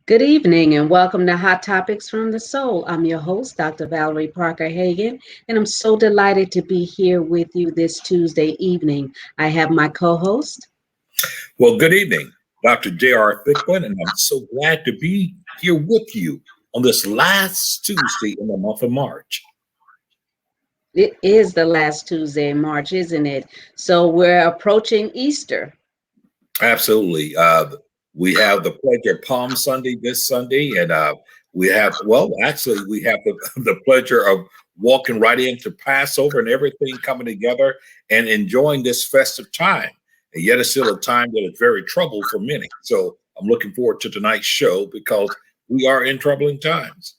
Good evening and welcome to Hot Topics from the Soul. I'm your host, Dr. Valerie Parker Hagan, and I'm so delighted to be here with you this Tuesday evening. I have my co host. Well, good evening, Dr. J.R. Thicklin, and I'm so glad to be here with you on this last Tuesday in the month of March. It is the last Tuesday in March, isn't it? So we're approaching Easter. Absolutely. We have the pleasure of Palm Sunday this Sunday, and we have the pleasure of walking right into Passover and everything coming together and enjoying this festive time. And yet it's still a time that is very troubled for many. So I'm looking forward to tonight's show because we are in troubling times.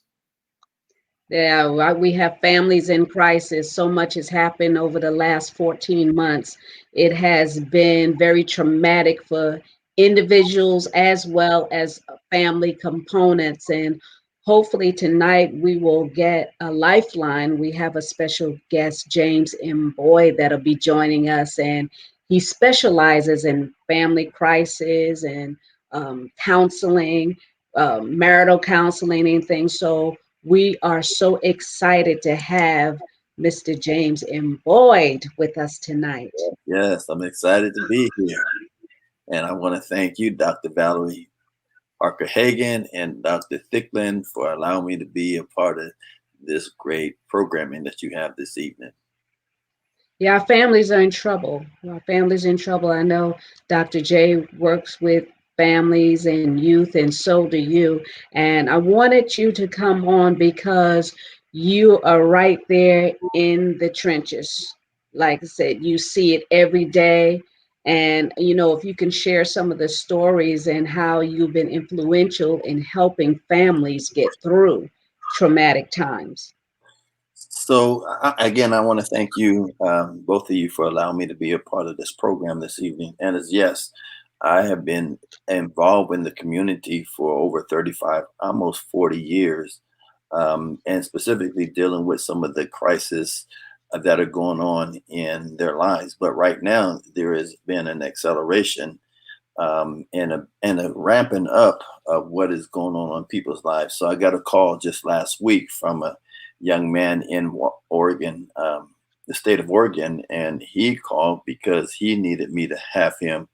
Yeah, we have families in crisis. So much has happened over the last 14 months. It has been very traumatic for individuals as well as family components. And hopefully tonight we will get a lifeline. We have a special guest, James M. Boyd, that'll be joining us. And he specializes in family crisis and counseling, marital counseling and things. So we are so excited to have Mr. James M. Boyd with us tonight. Yes, I'm excited to be here. And I want to thank you, Dr. Valerie Parker Hagan and Dr. Thicklin, for allowing me to be a part of this great programming that you have this evening. Yeah, our families are in trouble. Our families are in trouble. I know Dr. J works with families and youth, and so do you. And I wanted you to come on because you are right there in the trenches. Like I said, you see it every day. And, if you can share some of the stories and how you've been influential in helping families get through traumatic times. So, again, I want to thank you, both of you, for allowing me to be a part of this program this evening. And as yes, I have been involved in the community for over 35, almost 40 years, and specifically dealing with some of the crises that are going on in their lives. But right now, there has been an acceleration and a ramping up of what is going on people's lives. So I got a call just last week from a young man in Oregon, the state of Oregon, and he called because he needed me to have him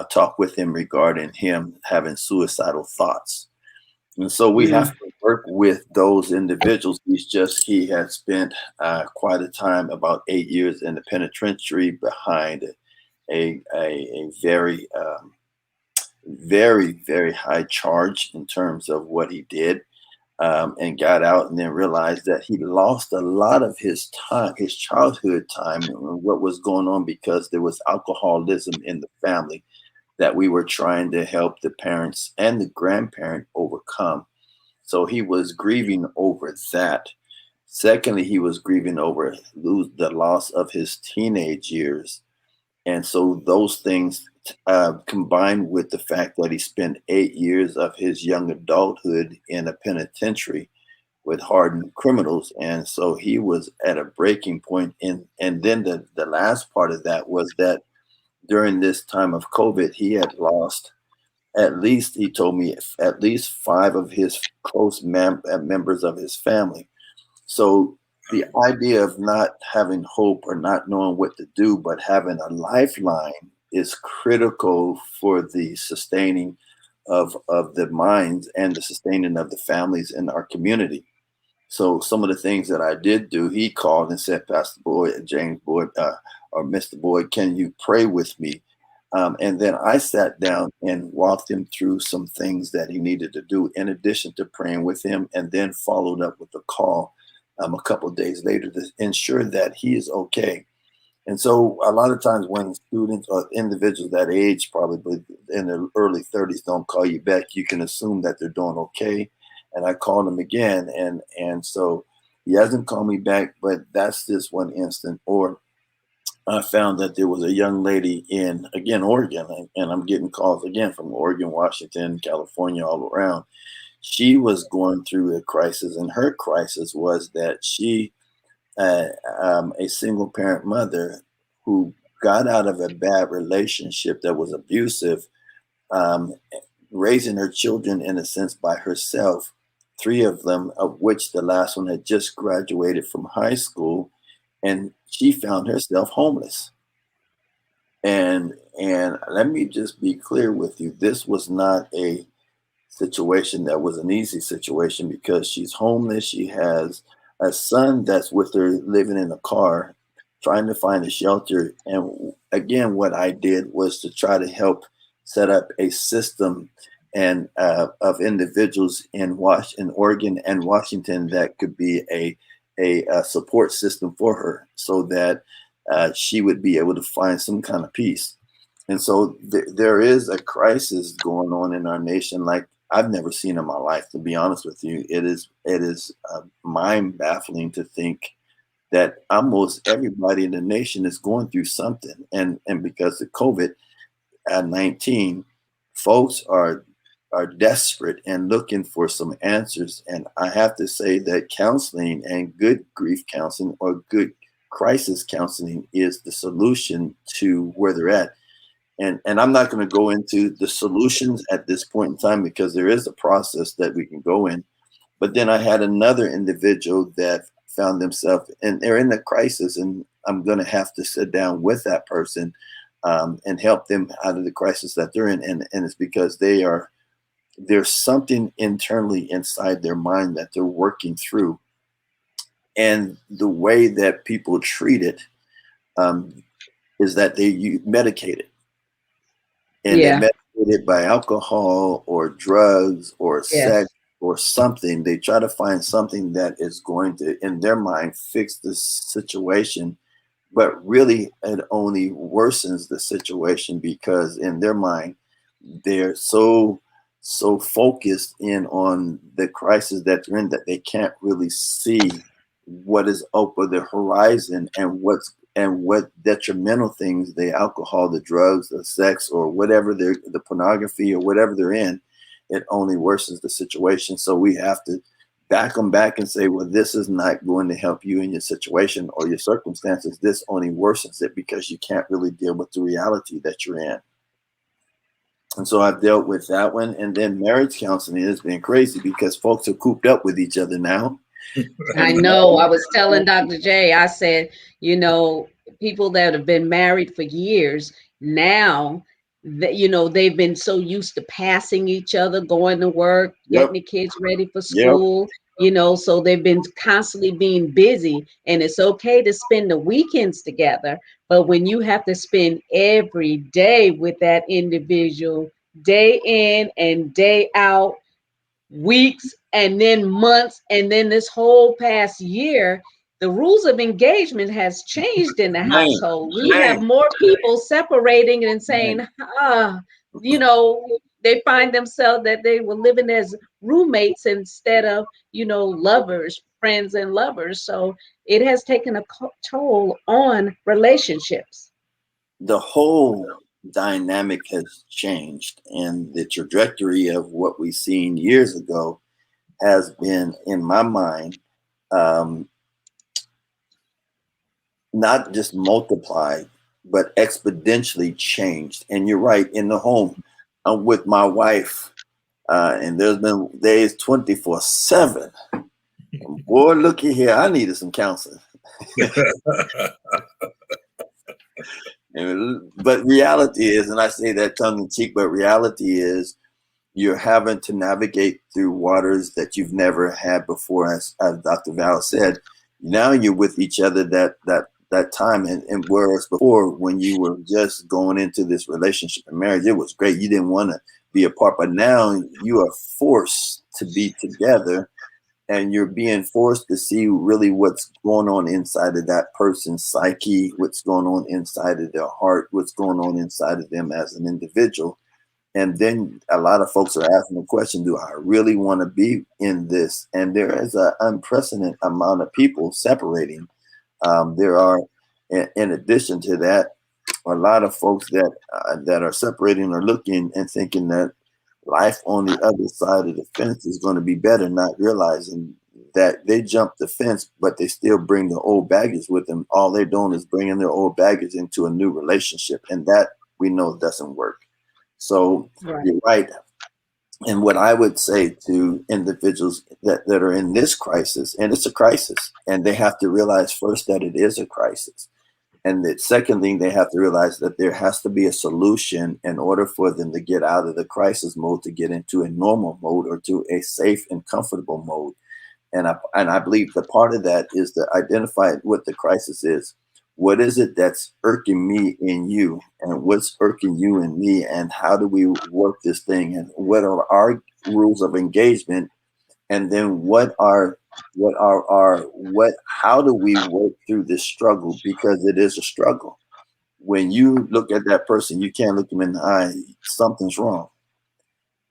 talk with him regarding him having suicidal thoughts. And so we have to work with those individuals. He had spent quite a time, about 8 years in the penitentiary behind a very very, very high charge in terms of what he did, and got out and then realized that he lost a lot of his time, his childhood time, and what was going on because there was alcoholism in the family that we were trying to help the parents and the grandparent overcome. So he was grieving over that. Secondly, he was grieving over the loss of his teenage years. And so those things, combined with the fact that he spent 8 years of his young adulthood in a penitentiary with hardened criminals. And so he was at a breaking point. And then the last part of that was that during this time of COVID, he had lost at least, he told me, at least five of his close members of his family. So the idea of not having hope or not knowing what to do, but having a lifeline is critical for the sustaining of the minds and the sustaining of the families in our community. So some of the things that I did do, he called and said, Pastor Boyd, James Boyd, or Mr. Boyd, can you pray with me? And then I sat down and walked him through some things that he needed to do in addition to praying with him, and then followed up with a call a couple of days later to ensure that he is okay. And so a lot of times when students or individuals that age, probably in their early 30s, don't call you back, you can assume that they're doing okay. And I called him again, and so he hasn't called me back, but that's just one instant. Or I found that there was a young lady in, again, Oregon, and I'm getting calls again from Oregon, Washington, California, all around. She was going through a crisis, and her crisis was that she, a single parent mother who got out of a bad relationship that was abusive, um, raising her children in a sense by herself, three of them, of which the last one had just graduated from high school, and she found herself homeless. And let me just be clear with you, this was not a situation that was an easy situation, because she's homeless. She has a son that's with her living in a car, trying to find a shelter. And again, what I did was to try to help set up a system and of individuals in Oregon and Washington that could be a support system for her, so that she would be able to find some kind of peace. And so there is a crisis going on in our nation like I've never seen in my life. To be honest with you, it is mind baffling to think that almost everybody in the nation is going through something, and because of COVID-19, folks are desperate and looking for some answers. And I have to say that counseling and good grief counseling or good crisis counseling is the solution to where they're at. And I'm not going to go into the solutions at this point in time, because there is a process that we can go in. But then I had another individual that found themselves, and they're in a crisis, and I'm going to have to sit down with that person and help them out of the crisis that they're in. And it's because there's something internally inside their mind that they're working through. And the way that people treat it is that they medicate it. And they Yeah. medicate it by alcohol or drugs or sex Yes. or something. They try to find something that is going to, in their mind, fix the situation. But really, it only worsens the situation, because in their mind, they're so focused in on the crisis that they're in that they can't really see what is over the horizon, and what detrimental things, the alcohol, the drugs, the sex, or whatever the pornography or whatever they're in, it only worsens the situation. So we have to back them back and say, well, this is not going to help you in your situation or your circumstances. This only worsens it, because you can't really deal with the reality that you're in. And so I've dealt with that one. And then marriage counseling has been crazy, because folks are cooped up with each other now. I And know. I was telling Dr. J, I said, you know, people that have been married for years now, that they've been so used to passing each other, going to work, yep, getting the kids ready for yep. school, so they've been constantly being busy. And it's okay to spend the weekends together, but when you have to spend every day with that individual, day in and day out, weeks and then months, and then this whole past year, the rules of engagement has changed in the Man, household. We have man, more people separating and saying, man. you know they find themselves that they were living as roommates instead of lovers, friends and lovers. So it has taken a toll on relationships. The whole dynamic has changed, and the trajectory of what we seen years ago has been, in my mind, um, not just multiplied, but exponentially changed. And you're right, in the home, I'm with my wife, and there's been days 24/7. Boy, looky here, I needed some counseling. But reality is, and I say that tongue in cheek, but reality is, you're having to navigate through waters that you've never had before, as Dr. Val said. Now you're with each other that time, and whereas before, when you were just going into this relationship and marriage, it was great. You didn't want to be apart, but now you are forced to be together, and you're being forced to see really what's going on inside of that person's psyche, what's going on inside of their heart, what's going on inside of them as an individual. And then a lot of folks are asking the question, do I really want to be in this? And there is an unprecedented amount of people separating. There are, in addition to that, a lot of folks that are separating or looking and thinking that life on the other side of the fence is going to be better, not realizing that they jumped the fence, but they still bring the old baggage with them. All they're doing is bringing their old baggage into a new relationship, and that we know doesn't work. So Right. you're right. And what I would say to individuals that are in this crisis, and it's a crisis, and they have to realize first that it is a crisis. And the second thing, they have to realize that there has to be a solution in order for them to get out of the crisis mode, to get into a normal mode or to a safe and comfortable mode. And I believe the part of that is to identify what the crisis is. What is it that's irking me in you, and what's irking you in me, and how do we work this thing, and what are our rules of engagement, and then what how do we work through this struggle, because it is a struggle. When you look at that person, you can't look them in the eye. Something's wrong.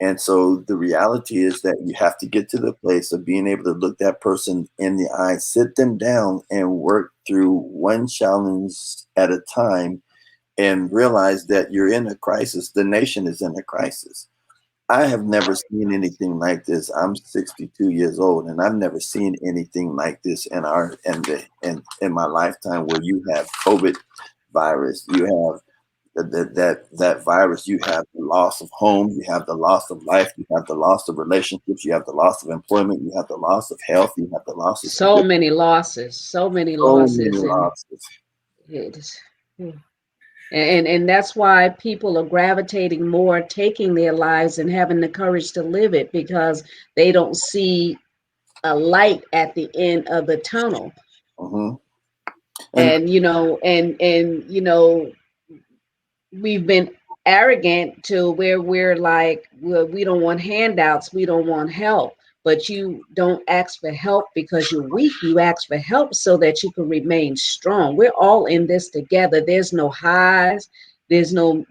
And so the reality is that you have to get to the place of being able to look that person in the eye, sit them down, and work through one challenge at a time, and realize that you're in a crisis. The nation is in a crisis. I have never seen anything like this. I'm 62 years old, and I've never seen anything like this in my lifetime, where you have COVID virus, you have that virus, you have the loss of home, you have the loss of life, you have the loss of relationships, you have the loss of employment, you have the loss of health, you have the loss of So stability, many losses, so many so many losses, and losses. it's, and that's why people are gravitating more, taking their lives and having the courage to live it, because they don't see a light at the end of the tunnel. Hmm. And And we've been arrogant to where we're like, well, we don't want handouts, we don't want help. But you don't ask for help because you're weak. You ask for help so that you can remain strong. We're all in this together. There's no highs, there's no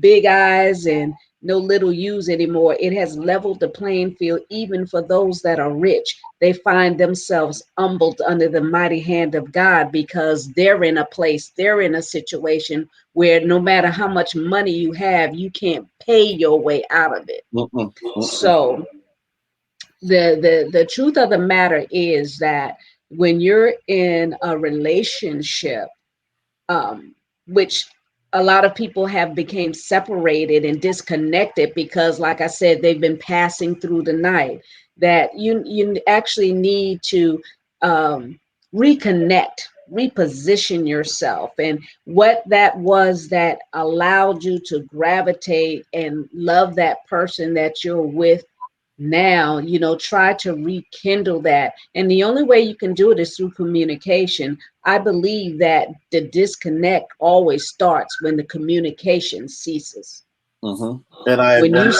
big eyes, and no little U's anymore. It has leveled the playing field, even for those that are rich. They find themselves humbled under the mighty hand of God, because they're in a place, they're in a situation where no matter how much money you have, you can't pay your way out of it. mm-mm, mm-mm, So the truth of the matter is that when you're in a relationship, which a lot of people have become separated and disconnected because, like I said, they've been passing through the night, that you actually need to reconnect, reposition yourself. And what that was that allowed you to gravitate and love that person that you're with now, try to rekindle that. And the only way you can do it is through communication. I believe that the disconnect always starts when the communication ceases. mm-hmm. And I When you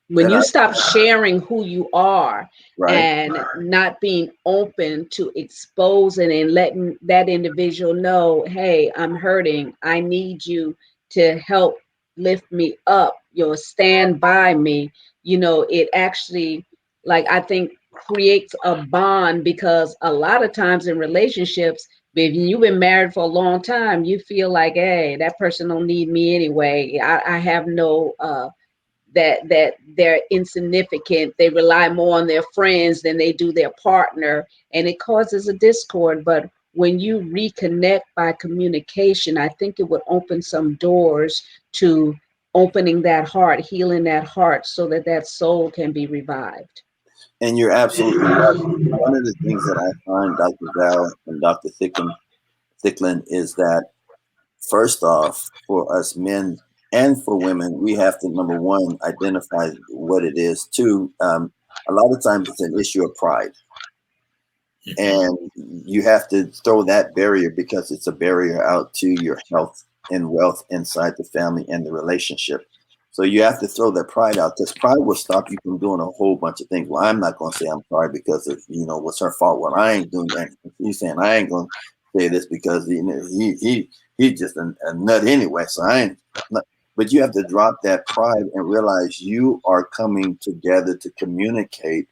when and I you stop sharing who you are right. and not being open to exposing and letting that individual know, hey, I'm hurting, I need you to help lift me up, stand by me, it actually, like, I think creates a bond. Because a lot of times in relationships, if you've been married for a long time, you feel like, hey, that person don't need me anyway. I have no that they're insignificant. They rely more on their friends than they do their partner, and it causes a discord. But when you reconnect by communication, I think it would open some doors to opening that heart, healing that heart, so that that soul can be revived. And you're absolutely right. One of the things that I find, Dr. Val and Dr. Thicklin, is that first off, for us men and for women, we have to, number one, identify what it is. Two, a lot of times it's an issue of pride. And you have to throw that barrier, because it's a barrier out to your health and wealth inside the family and the relationship. So you have to throw that pride out, because pride will stop you from doing a whole bunch of things. Well, I'm not going to say I'm sorry because of, what's her fault. Well, I ain't doing that. He's saying I ain't going to say this because he's just a nut anyway. So I ain't. Not. But you have to drop that pride and realize you are coming together to communicate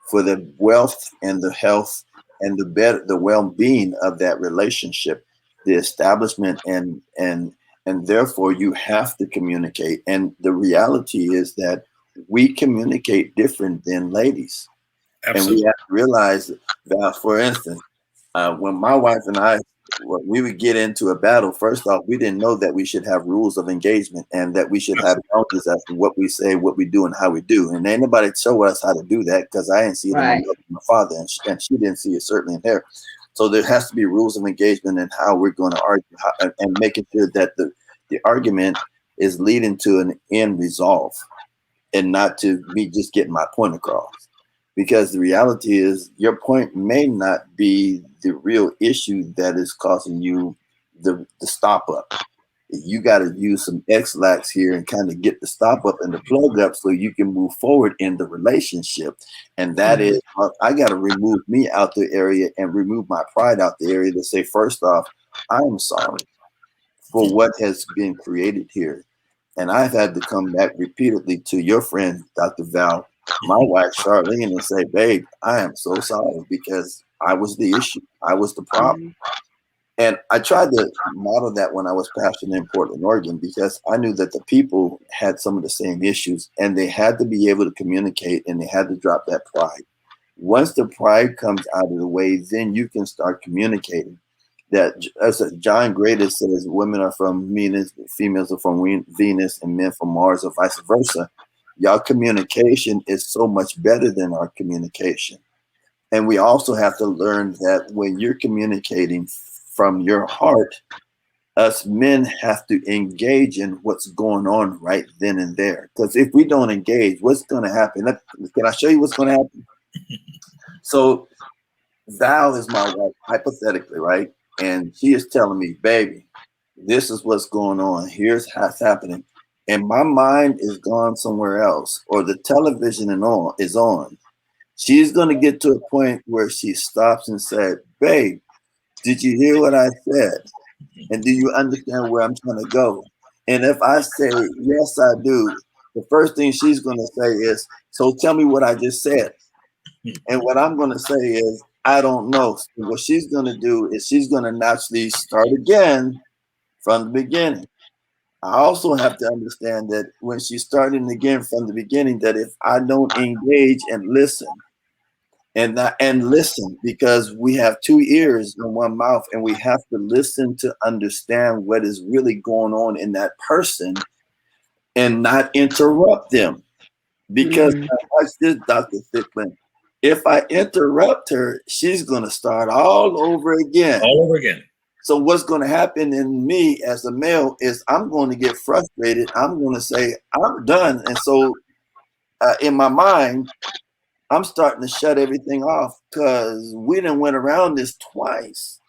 for the wealth and the health and the well-being of that relationship, the establishment, and therefore you have to communicate. And the reality is that we communicate different than ladies. Absolutely. And we have to realize that, for instance, when my wife and I we would get into a battle. First off, we didn't know that we should have rules of engagement and that we should have boundaries as to what we say, what we do, and how we do. And ain't nobody show us how to do that because I didn't see it in my Right. mother and my father, and she didn't see it certainly in her. So there has to be rules of engagement and how we're going to argue and making sure that the argument is leading to an end resolve and not to me just getting my point across. Because the reality is your point may not be the real issue that is causing you the stop up. You got to use some X-lax here and kind of get the stop up and the plug up so you can move forward in the relationship. And that is, I got to remove me out the area and remove my pride out the area to say, first off, I'm sorry for what has been created here. And I've had to come back repeatedly to your friend, Dr. Val, my wife, Charlene, and say, babe, I am so sorry because I was the issue. I was the problem. And I tried to model that when I was pastoring in Portland, Oregon, because I knew that the people had some of the same issues and they had to be able to communicate and they had to drop that pride. Once the pride comes out of the way, then you can start communicating. That, as John Grader says, women are from Venus, females are from Venus, and men from Mars, or vice versa. Y'all communication is so much better than our communication. And we also have to learn that when you're communicating from your heart, us men have to engage in what's going on right then and there. Because if we don't engage, what's going to happen? Can I show you what's going to happen? So Val is my wife, hypothetically, right? And she is telling me, baby, this is what's going on. Here's what's happening. And my mind is gone somewhere else, or the television is on. She's going to get to a point where she stops and said, babe, did you hear what I said? And do you understand where I'm trying to go? And if I say, yes, I do, the first thing she's going to say is, so tell me what I just said. And what I'm going to say is, I don't know. So what she's going to do is she's going to naturally start again from the beginning. I also have to understand that when she's starting again from the beginning, that if I don't engage and listen, and listen, because we have two ears and one mouth, and we have to listen to understand what is really going on in that person and not interrupt them. Because watch this, Dr. Thicklin. If I interrupt her, she's going to start all over again. All over again. So what's going to happen in me as a male is I'm going to get frustrated. I'm going to say, I'm done. And so in my mind, I'm starting to shut everything off because we done went around this twice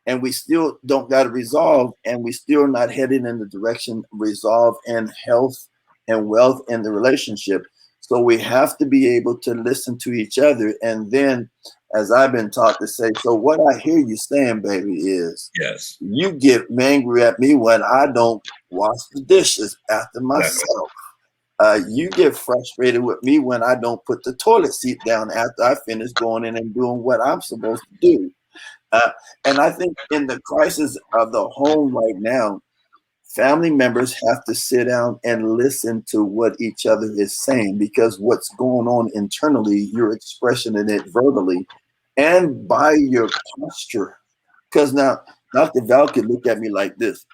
and we still don't got to resolve, and we still not heading in the direction resolve and health and wealth in the relationship. So we have to be able to listen to each other. And then, as I've been taught to say, so what I hear you saying, baby, is yes, you get angry at me when I don't wash the dishes after myself. You get frustrated with me when I don't put the toilet seat down after I finish going in and doing what I'm supposed to do. And I think in the crisis of the home right now, family members have to sit down and listen to what each other is saying, because what's going on internally, you're expressing it verbally and by your posture. Because now Dr. Val could look at me like this.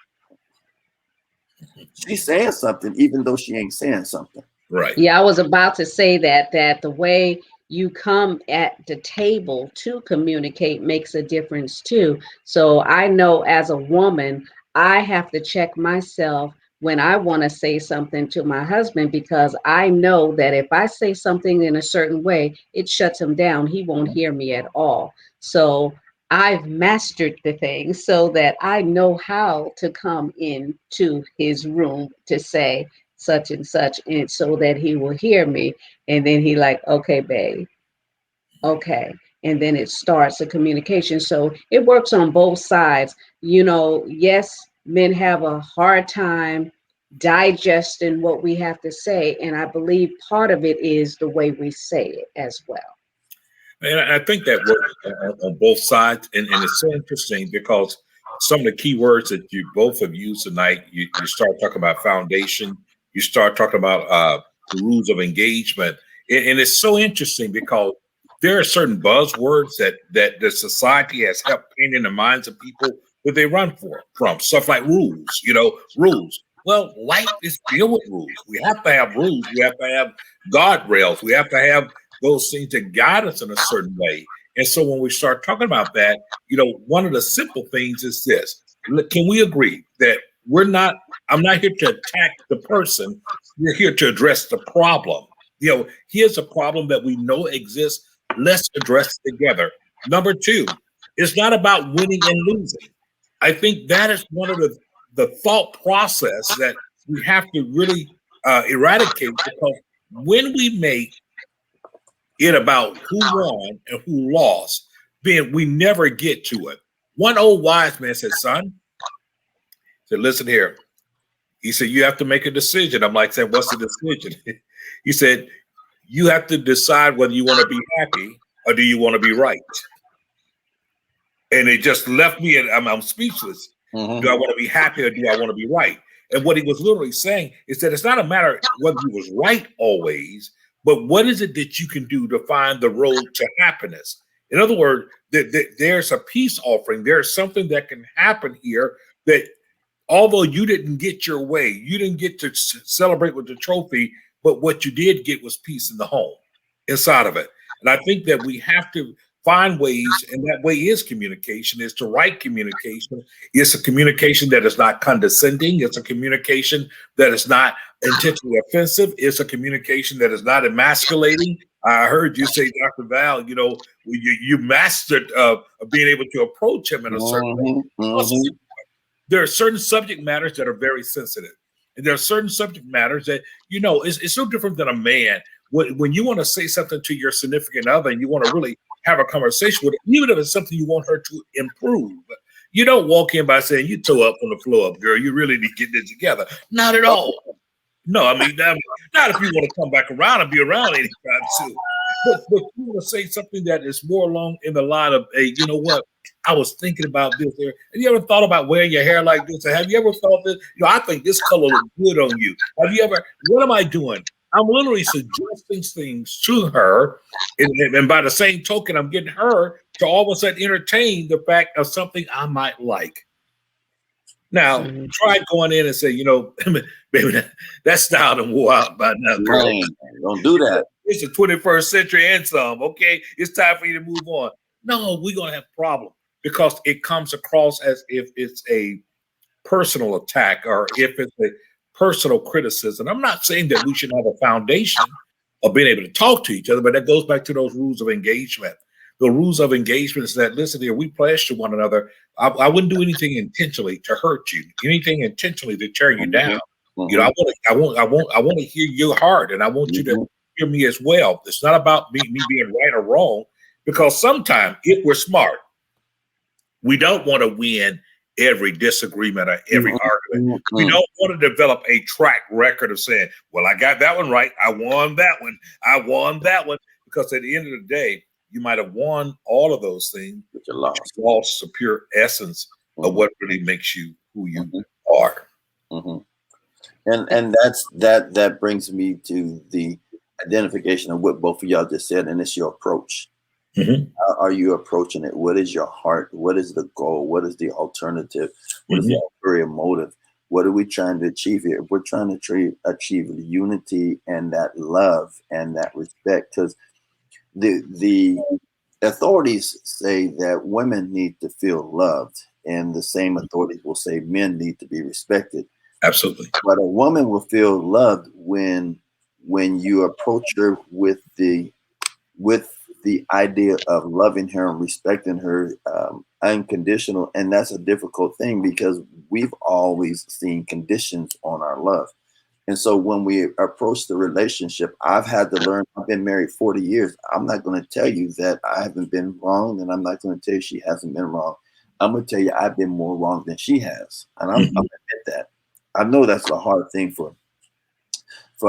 She's saying something, even though she ain't saying something. Right. Yeah, I was about to say that the way you come at the table to communicate makes a difference too. So I know as a woman, I have to check myself when I want to say something to my husband, because I know that if I say something in a certain way, it shuts him down. He won't hear me at all. So I've mastered the thing so that I know how to come into his room to say such and such, and so that he will hear me. And then he like, okay, babe, okay. And then it starts a communication. So it works on both sides. You know, yes, men have a hard time digesting what we have to say. And I believe part of it is the way we say it as well. And I think that works on both sides. And it's so interesting because some of the key words that you both have used tonight, you start talking about foundation, you start talking about the rules of engagement. And it's so interesting because there are certain buzzwords that the society has helped paint in the minds of people that they run from stuff like rules, rules. Well, life is filled with rules. We have to have rules. We have to have guardrails. We have to have those things that guide us in a certain way. And so when we start talking about that, one of the simple things is this. Can we agree that I'm not here to attack the person. We're here to address the problem. Here's a problem that we know exists. Let's address it together. Number two, it's not about winning and losing. I think that is one of the thought process that we have to really eradicate, because when we make it about who won and who lost, then we never get to it. One old wise man said, son, said, listen here. He said, you have to make a decision. I'm like, saying, what's the decision? He said, you have to decide whether you want to be happy or do you want to be right? And it just left me, and I'm speechless. Mm-hmm. Do I want to be happy or do I want to be right? And what he was literally saying is that it's not a matter whether he was right always, but what is it that you can do to find the road to happiness? In other words, there's a peace offering. There's something that can happen here that, although you didn't get your way, you didn't get to celebrate with the trophy, but what you did get was peace in the home inside of it. And I think that we have to find ways, and that way is communication, is to right communication. It's a communication that is not condescending. It's a communication that is not intentionally offensive. It's a communication that is not emasculating. I heard you say, Dr. Val, you mastered being able to approach him in a certain way. Mm-hmm. There are certain subject matters that are very sensitive. And there are certain subject matters that, it's no different than a man. When you want to say something to your significant other and you want to really have a conversation with her, even if it's something you want her to improve, you don't walk in by saying, you toe up on the floor, girl, you really need to get this together. Not at all. No, I mean, not if you want to come back around and be around anytime soon. But you want to say something that is more along in the line of, hey, you know what? I was thinking about this. Have you ever thought about wearing your hair like this? Or have you ever thought this? I think this color looks good on you. Have you ever, what am I doing? I'm literally suggesting things to her. And by the same token, I'm getting her to all of a sudden entertain the fact of something I might like. Now, try going in and say, baby, that style done wore out by now, girl. Right. Don't do that. It's the 21st century and some, okay? It's time for you to move on. No, we're going to have a problem because it comes across as if it's a personal attack or if it's a personal criticism. I'm not saying that we should have a foundation of being able to talk to each other, but that goes back to those rules of engagement. The rules of engagement is that, listen here, we pledge to one another. I wouldn't do anything intentionally to hurt you, anything intentionally to tear you down. Mm-hmm. I want to hear your heart, and I want you to hear me as well. It's not about me being right or wrong, because sometimes if we're smart, we don't want to win every disagreement or every argument. We don't want to develop a track record of saying, well, I got that one right. I won that one. I won that one. Because at the end of the day, you might have won all of those things, but you lost the pure essence of what really makes you who you are. And that brings me to the identification of what both of y'all just said, and it's your approach. How are you approaching it? What is your heart? What is the goal? What is the alternative? What is the ulterior motive? What are we trying to achieve here? We're trying to achieve unity and that love and that respect, because the authorities say that women need to feel loved, and the same authorities will say men need to be respected. Absolutely. But a woman will feel loved when you approach her with the idea of loving her and respecting her unconditional. And that's a difficult thing because we've always seen conditions on our love. And so when we approach the relationship, I've had to learn, I've been married 40 years. I'm not going to tell you that I haven't been wrong, and I'm not going to tell you she hasn't been wrong. I'm going to tell you I've been more wrong than she has. And I'm going to admit that. I know that's a hard thing for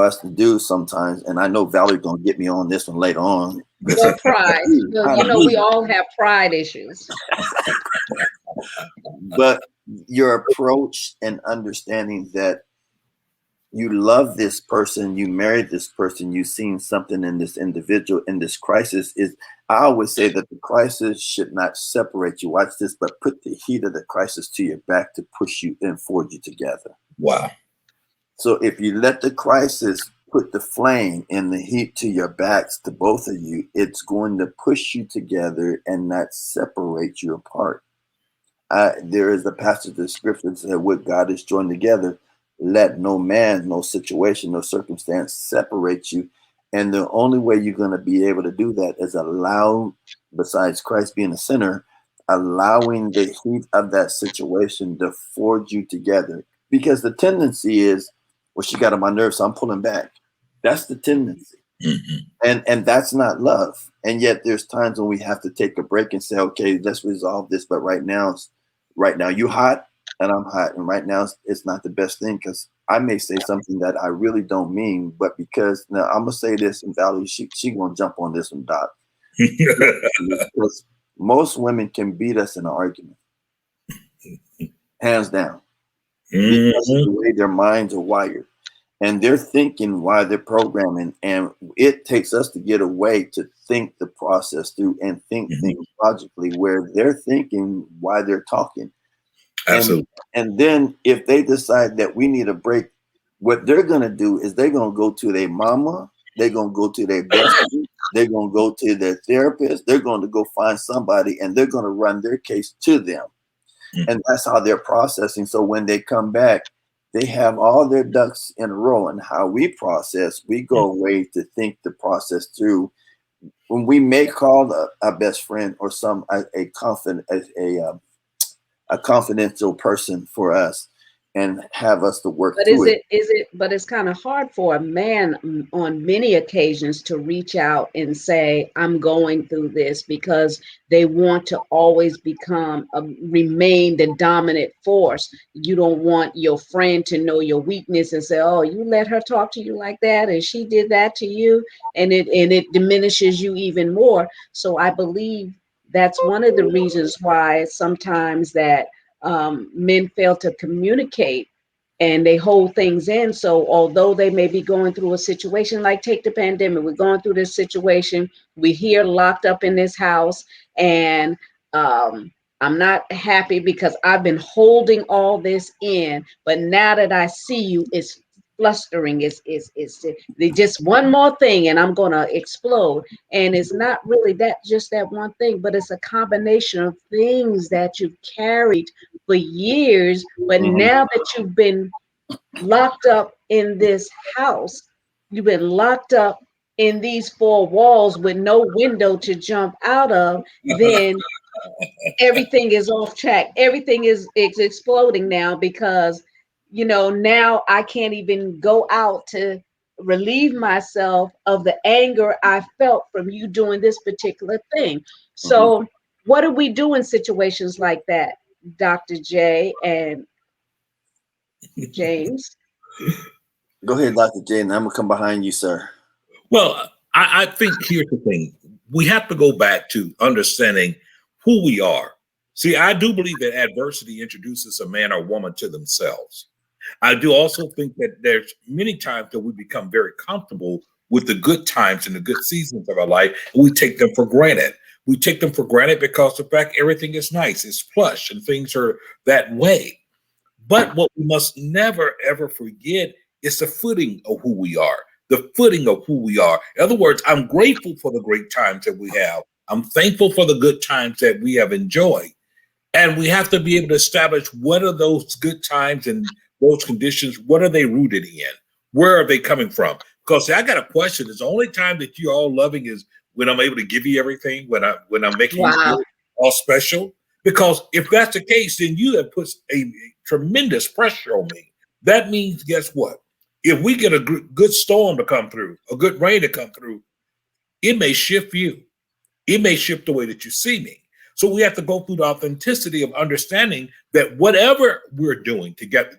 us to do sometimes. And I know Valerie's going to get me on this one later on. Well, pride. We all have pride issues. But your approach and understanding that you love this person, you married this person, you've seen something in this individual, in this crisis, is, I always say that the crisis should not separate you. Watch this, but put the heat of the crisis to your back to push you and forge you together. Wow. So if you let the crisis put the flame and the heat to your backs, to both of you, it's going to push you together and not separate you apart. There is a passage of scripture that said, what God has joined together, let no man, no situation, no circumstance separate you. And the only way you're going to be able to do that is allow, besides Christ being the center, allowing the heat of that situation to forge you together. Because the tendency is, well, she got on my nerves, so I'm pulling back. That's the tendency. Mm-hmm. And that's not love. And yet there's times when we have to take a break and say, okay, let's resolve this. But right now you hot and I'm hot. And right now it's not the best thing, because I may say something that I really don't mean, but because now I'm gonna say this, and Valerie, she gonna jump on this one, Doc. Because most women can beat us in an argument. Hands down. Because of the way their minds are wired. And they're thinking while they're programming, and it takes us to get away to think the process through and think things logically, where they're thinking while they're talking. Absolutely. And then if they decide that we need a break, what they're going to do is they're going to go to their mama, they're going to go to their bestie, they're going to go to their therapist, they're going to go find somebody, and they're going to run their case to them. And that's how they're processing. So when they come back, they have all their ducks in a row. And how we process, we go away to think the process through. When we may call a best friend or a confidential person for us and have us to work But through but it's kind of hard for a man on many occasions to reach out and say, I'm going through this, because they want to always remain the dominant force. You don't want your friend to know your weakness and say, oh, you let her talk to you like that, and she did that to you, and it diminishes you even more. So I believe that's one of the reasons why sometimes that men fail to communicate and they hold things in. So although they may be going through a situation, like take the pandemic, we're going through this situation, we're here locked up in this house, and I'm not happy because I've been holding all this in, but now that I see you, it's flustering. It's just one more thing and I'm gonna explode. And it's not really just that one thing, but it's a combination of things that you've carried for years. But now that you've been locked up in this house, you've been locked up in these four walls with no window to jump out of, then everything is off track. Everything is exploding now, because now I can't even go out to relieve myself of the anger I felt from you doing this particular thing. So what do we do in situations like that, Dr. J and James? Go ahead, Dr. J, and I'm going to come behind you, sir. Well, I think here's the thing. We have to go back to understanding who we are. See, I do believe that adversity introduces a man or woman to themselves. I do also think that there's many times that we become very comfortable with the good times and the good seasons of our life, and we take them for granted. We take them for granted because the fact everything is nice, it's plush, and things are that way. But what we must never, ever forget is the footing of who we are, the footing of who we are. In other words, I'm grateful for the great times that we have. I'm thankful for the good times that we have enjoyed. And we have to be able to establish what are those good times and those conditions, what are they rooted in? Where are they coming from? Because see, I got a question. Is the only time that you're all loving is when I'm able to give you everything, when I'm making you feel all special? Because if that's the case, then you have put a tremendous pressure on me. That means, guess what? If we get a good storm to come through, a good rain to come through, it may shift you. It may shift the way that you see me. So we have to go through the authenticity of understanding that whatever we're doing together,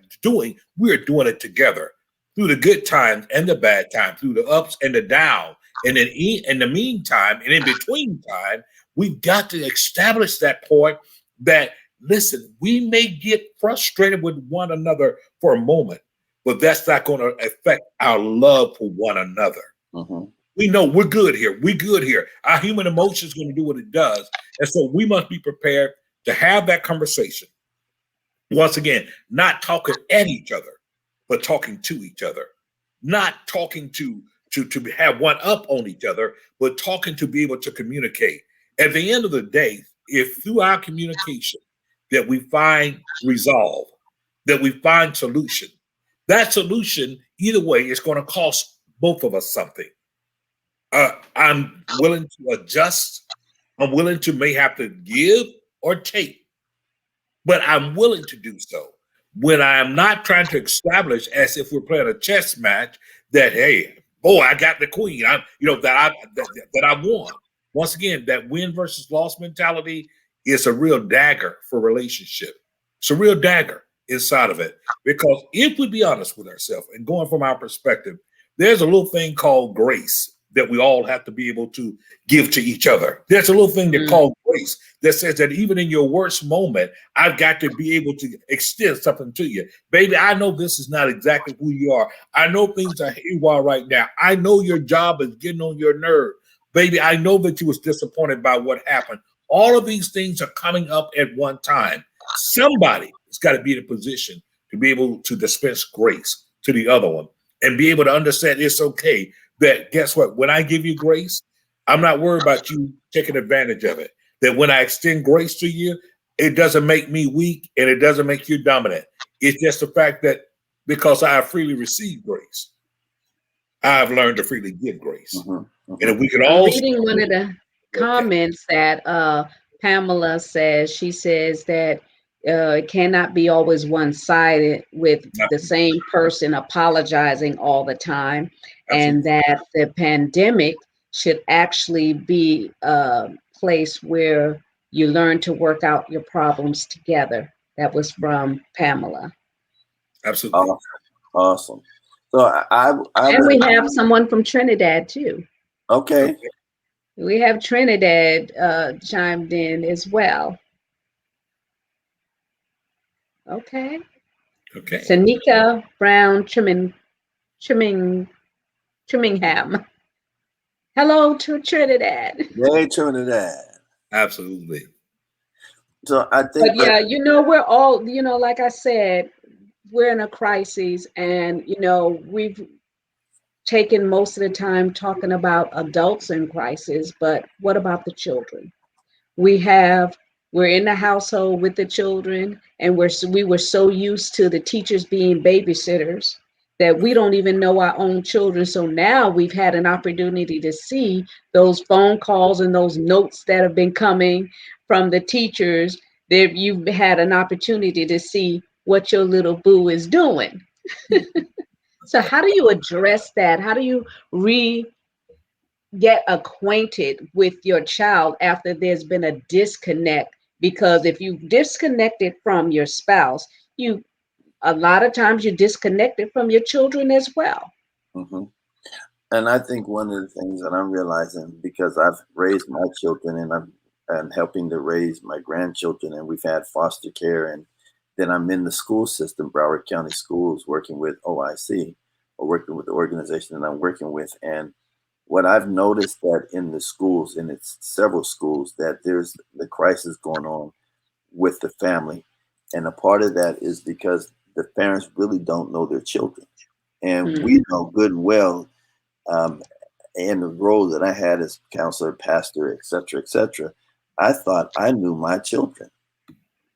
we're doing it together through the good times and the bad times, through the ups and the downs. And then in the meantime, and in between time, we've got to establish that point that, listen, we may get frustrated with one another for a moment, but that's not going to affect our love for one another. We know we're good here. We're good here. Our human emotion is going to do what it does. And so we must be prepared to have that conversation. Once again, not talking at each other, but talking to each other. Not talking to have one up on each other, but talking to be able to communicate. At the end of the day, if through our communication that we find resolve, that we find solution, that solution, either way, is going to cost both of us something. I'm willing to adjust. I'm willing to may have to give or take, but I'm willing to do so when I am not trying to establish as if we're playing a chess match that, hey, oh, I got the queen. That I won. Once again, that win versus loss mentality is a real dagger for relationship. It's a real dagger inside of it, because if we be honest with ourselves and going from our perspective, there's a little thing called grace that we all have to be able to give to each other. There's a little thing that called grace that says that even in your worst moment, I've got to be able to extend something to you. Baby, I know this is not exactly who you are. I know things are haywire right now. I know your job is getting on your nerve. Baby, I know that you was disappointed by what happened. All of these things are coming up at one time. Somebody has got to be in a position to be able to dispense grace to the other one and be able to understand it's okay that, guess what, when I give you grace, I'm not worried about you taking advantage of it. That when I extend grace to you, it doesn't make me weak and it doesn't make you dominant. It's just the fact that because I have freely received grace, I've learned to freely give grace. And if we can I'm all reading one of the comments that Pamela says. She says that it cannot be always one-sided with the same person apologizing all the time, and that the pandemic should actually be a place where you learn to work out your problems together. That was from Pamela. Absolutely. Awesome. So and we have someone from Trinidad too. Okay. We have Trinidad chimed in as well. Okay. Sanika Brown Trimmingham. Hello to Trinidad. Yay, Trinidad. Absolutely. So I think, but yeah, we're all, like I said, we're in a crisis, and we've taken most of the time talking about adults in crisis, but what about the children? We're in the household with the children, and we were so used to the teachers being babysitters that we don't even know our own children. So now we've had an opportunity to see those phone calls and those notes that have been coming from the teachers. That you've had an opportunity to see what your little boo is doing. So how do you address that? How do you get acquainted with your child after there's been a disconnect? Because if you disconnected from your spouse, a lot of times you're disconnected from your children as well. And I think one of the things that I'm realizing, because I've raised my children and I'm helping to raise my grandchildren, and we've had foster care, and then I'm in the school system, Broward County Schools, working with OIC, or working with the organization that I'm working with. And what I've noticed that in the schools, and it's several schools, that there's the crisis going on with the family. And a part of that is because the parents really don't know their children. And we know good and well, in the role that I had as counselor, pastor, et cetera, I thought I knew my children.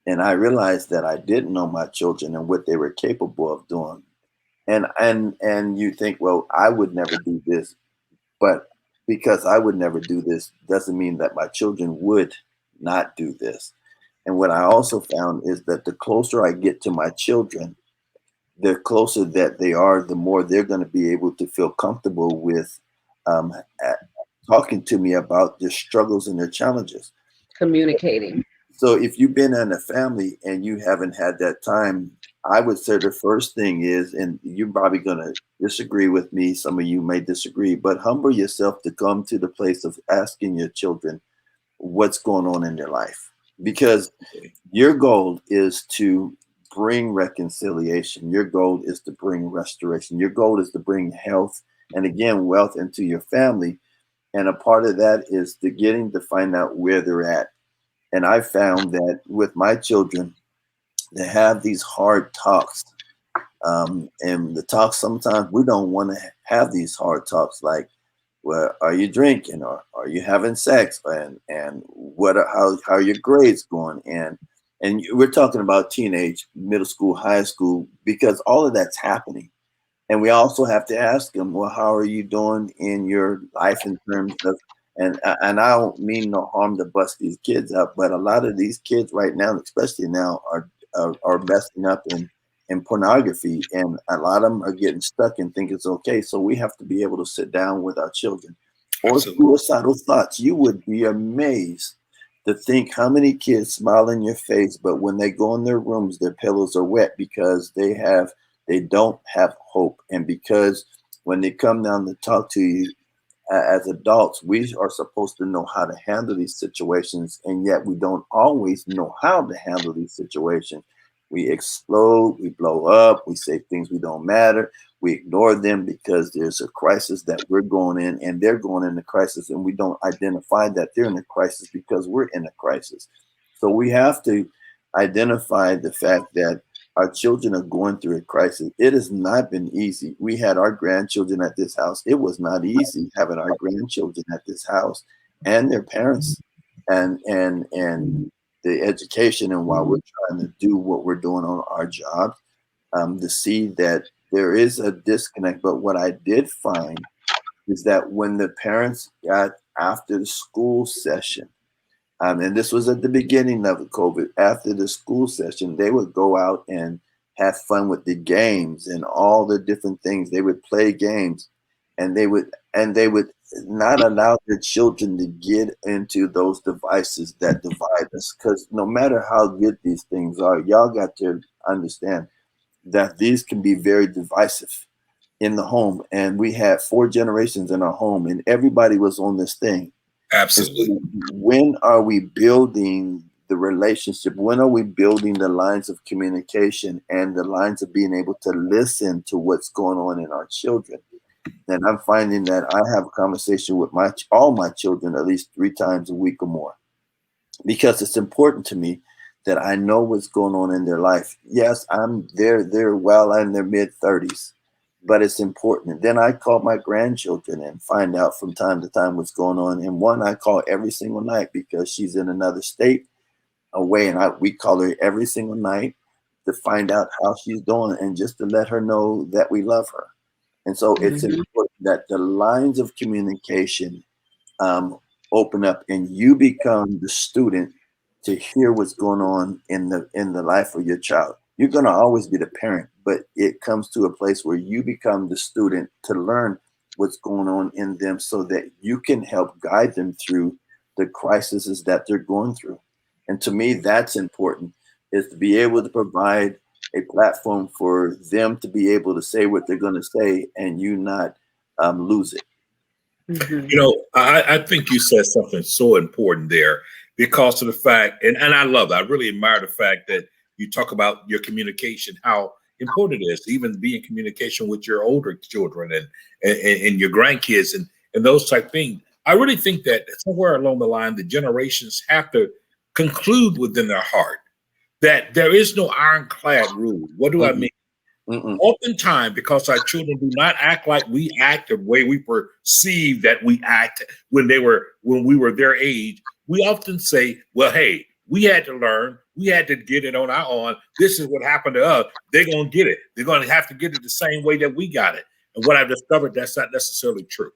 And I realized that I didn't know my children and what they were capable of doing. And you think, well, I would never do this. But because I would never do this doesn't mean that my children would not do this. And what I also found is that the closer I get to my children, the closer that they are, the more they're going to be able to feel comfortable with talking to me about their struggles and their challenges. Communicating. So if you've been in a family and you haven't had that time, I would say the first thing is, and you're probably going to disagree with me, some of you may disagree, but humble yourself to come to the place of asking your children what's going on in their life. Because your goal is to bring reconciliation. Your goal is to bring restoration. Your goal is to bring health and again, wealth into your family. And a part of that is the getting to find out where they're at. And I found that with my children, they have these hard talks. And the talks, sometimes we don't want to have these hard talks like, well, are you drinking, or are you having sex, and how are your grades going? And we're talking about teenage, middle school, high school, because all of that's happening. And we also have to ask them, well, how are you doing in your life in terms of, and I don't mean no harm to bust these kids up, but a lot of these kids right now, especially now, are messing up in pornography, and a lot of them are getting stuck and think it's okay. So we have to be able to sit down with our children. Or suicidal thoughts. You would be amazed to think how many kids smile in your face, but when they go in their rooms, their pillows are wet because they don't have hope. And because when they come down to talk to you as adults, we are supposed to know how to handle these situations, and yet we don't always know how to handle these situations. We explode, we blow up, we say things we don't matter, we ignore them because there's a crisis that we're going in and they're going in a crisis, and we don't identify that they're in a crisis because we're in a crisis. So we have to identify the fact that our children are going through a crisis. It has not been easy. We had our grandchildren at this house. It was not easy having our grandchildren at this house and their parents and the education, and while we're trying to do what we're doing on our jobs, to see that there is a disconnect. But what I did find is that when the parents got after the school session, and this was at the beginning of COVID, after the school session, they would go out and have fun with the games and all the different things. They would play games, and they would not allow their children to get into those devices that divide us. Because no matter how good these things are, y'all got to understand that these can be very divisive in the home. And we had 4 generations in our home, and everybody was on this thing. Absolutely. So when are we building the relationship? When are we building the lines of communication and the lines of being able to listen to what's going on in our children? And I'm finding that I have a conversation with all my children at least 3 times a week or more, because it's important to me that I know what's going on in their life. Yes, they're well in their mid-30s, but it's important. And then I call my grandchildren and find out from time to time what's going on. And one I call every single night because she's in another state away, and we call her every single night to find out how she's doing and just to let her know that we love her. And so it's important that the lines of communication open up, and you become the student to hear what's going on in the life of your child. You're going to always be the parent, but it comes to a place where you become the student to learn what's going on in them so that you can help guide them through the crises that they're going through. And to me, that's important, is to be able to provide a platform for them to be able to say what they're going to say and you not lose it. You know, I think you said something so important there because of the fact, and I love it. I really admire the fact that you talk about your communication, how important it is, even be in communication with your older children and your grandkids and those type things. I really think that somewhere along the line, the generations have to conclude within their heart that there is no ironclad rule. What do I mean? Oftentimes, because our children do not act like we act the way we perceive that we act when we were their age, we often say, well, hey, we had to learn, we had to get it on our own. This is what happened to us. They're going to get it. They're going to have to get it the same way that we got it. And what I've discovered, that's not necessarily true.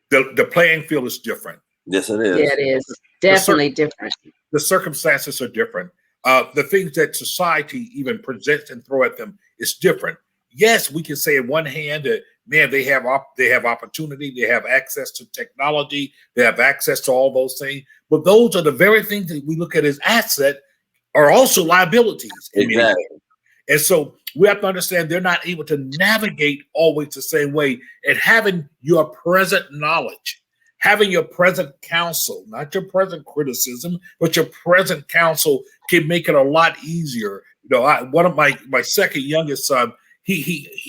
The playing field is different. Yes, it is. Yeah, it is definitely different. The circumstances are different. The things that society even presents and throw at them is different. Yes, we can say in one hand that, man, they have opportunity, they have access to technology, they have access to all those things. But those are the very things that we look at as asset are also liabilities. Exactly. And so we have to understand they're not able to navigate always the same way. And having your present knowledge, having your present counsel, not your present criticism, but your present counsel can make it a lot easier. You know, one of my second youngest son,